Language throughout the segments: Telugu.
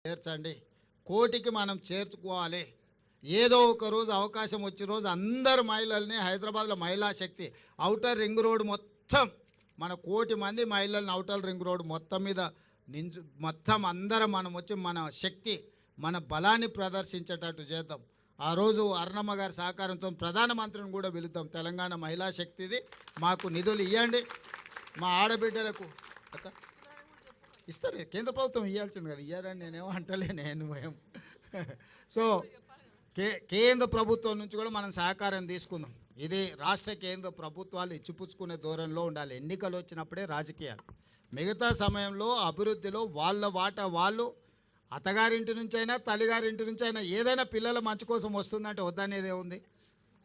చేర్చండి. కోటికి మనం చేర్చుకోవాలి. ఏదో ఒక రోజు అవకాశం వచ్చే రోజు అందరు మహిళల్ని హైదరాబాద్లో మహిళా శక్తి ఔటర్ రింగ్ రోడ్ మొత్తం మన 1,00,00,000 మంది మహిళల్ని ఔటర్ రింగ్ రోడ్ మొత్తం మీద మొత్తం అందరం మనం వచ్చి మన శక్తి మన బలాన్ని ప్రదర్శించేటట్టు చేద్దాం. ఆ రోజు అరుణమ్మ గారి సహకారంతో ప్రధానమంత్రిని కూడా పిలుద్దాం. తెలంగాణ మహిళా శక్తిది మాకు నిధులు ఇవ్వండి, మా ఆడబిడ్డలకు ఇస్తారు. కేంద్ర ప్రభుత్వం ఇవ్వాల్సింది కదా, ఇయ్యారని నేనేమో అంటలే. నేను సో కేంద్ర ప్రభుత్వం నుంచి కూడా మనం సహకారం తీసుకుందాం. ఇది రాష్ట్ర కేంద్ర ప్రభుత్వాలు ఇచ్చిపుచ్చుకునే ధోరణిలో ఉండాలి. ఎన్నికలు వచ్చినప్పుడే రాజకీయాలు, మిగతా సమయంలో అభివృద్ధిలో వాళ్ళ వాటా వాళ్ళు అత్తగారింటి నుంచైనా తల్లిగారింటి నుంచి అయినా ఏదైనా పిల్లల మంచి కోసం వస్తుందంటే వద్దనేది ఏముంది.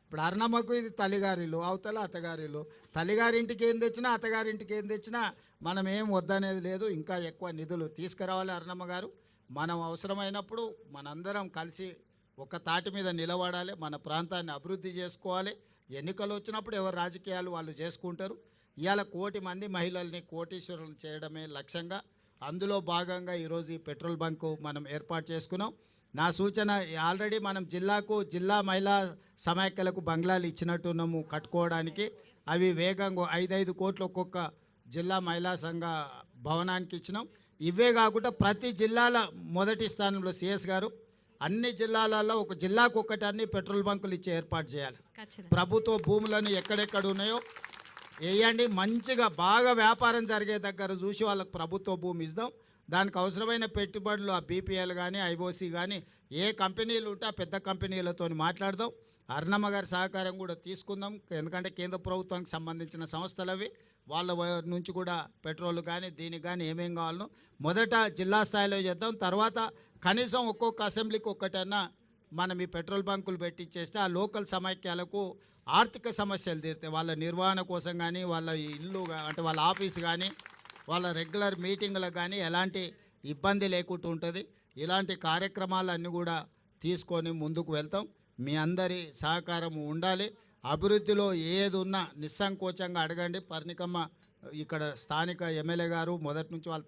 ఇప్పుడు అరుణమ్మకు ఇది తల్లిగారిలు, అవతల అత్తగారిలు. తల్లిగారింటికి ఏం తెచ్చినా అత్తగారింటికి ఏం తెచ్చినా మనం ఏం వద్దనేది లేదు. ఇంకా ఎక్కువ నిధులు తీసుకురావాలి అరుణమ్మ గారు. మనం అవసరమైనప్పుడు మనందరం కలిసి ఒక తాటి మీద నిలబడాలి, మన ప్రాంతాన్ని అభివృద్ధి చేసుకోవాలి. ఎన్నికలు వచ్చినప్పుడు ఎవరు రాజకీయాలు వాళ్ళు చేసుకుంటారు. ఇవాళ 1,00,00,000 మంది మహిళల్ని కోటీశ్వరులను చేయడమే లక్ష్యంగా, అందులో భాగంగా ఈరోజు ఈ పెట్రోల్ బంకు మనం ఏర్పాటు చేసుకున్నాం. నా సూచన, ఆల్రెడీ మనం జిల్లా మహిళా సమాఖ్యలకు బంగ్లాలు ఇచ్చినట్టున్నాము కట్టుకోవడానికి. అవి వేగంగా 5-5 కోట్లు ఒక్కొక్క జిల్లా మహిళా సంఘ భవనానికి ఇచ్చినాం. ఇవే కాకుండా ప్రతి జిల్లాల మొదటి స్థానంలో సిఎస్ గారు అన్ని జిల్లాలలో ఒక జిల్లాకు ఒక్కటాన్ని పెట్రోల్ బంకులు ఇచ్చి ఏర్పాటు చేయాలి. ప్రభుత్వ భూములను ఎక్కడెక్కడ ఉన్నాయో వేయండి. మంచిగా బాగా వ్యాపారం జరిగే దగ్గర చూసి వాళ్ళకు ప్రభుత్వ భూమి ఇద్దాం. దానికి అవసరమైన పెట్టుబడులు ఆ బీపీఎల్ కానీ ఐఓసీ కానీ ఏ కంపెనీలు ఉంటే ఆ పెద్ద కంపెనీలతో మాట్లాడదాం. అరుణమ్మ గారి సహకారం కూడా తీసుకుందాం. ఎందుకంటే కేంద్ర ప్రభుత్వానికి సంబంధించిన సంస్థలు అవి, వాళ్ళ నుంచి కూడా పెట్రోల్ కానీ దీనికి కానీ ఏమేం కావాలనో మొదట జిల్లా స్థాయిలో చేద్దాం. తర్వాత కనీసం ఒక్కొక్క అసెంబ్లీకి ఒక్కటన్నా మనం ఈ పెట్రోల్ బంకులు పెట్టించేస్తే ఆ లోకల్ సమైక్యాలకు ఆర్థిక సమస్యలు తీరుతాయి. వాళ్ళ నిర్వహణ కోసం కానీ, వాళ్ళ ఇల్లు అంటే వాళ్ళ ఆఫీస్ కానీ, వాళ్ళ రెగ్యులర్ మీటింగ్లకు కానీ ఎలాంటి ఇబ్బంది లేకుండా ఉంటుంది. ఇలాంటి కార్యక్రమాలన్నీ కూడా తీసుకొని ముందుకు వెళ్తాం. మీ అందరి సహకారం ఉండాలి. అభివృద్ధిలో ఏది ఉన్నా నిస్సంకోచంగా అడగండి. పర్ణికమ్మ ఇక్కడ స్థానిక ఎమ్మెల్యే గారు మొదటి నుంచి వాళ్ళ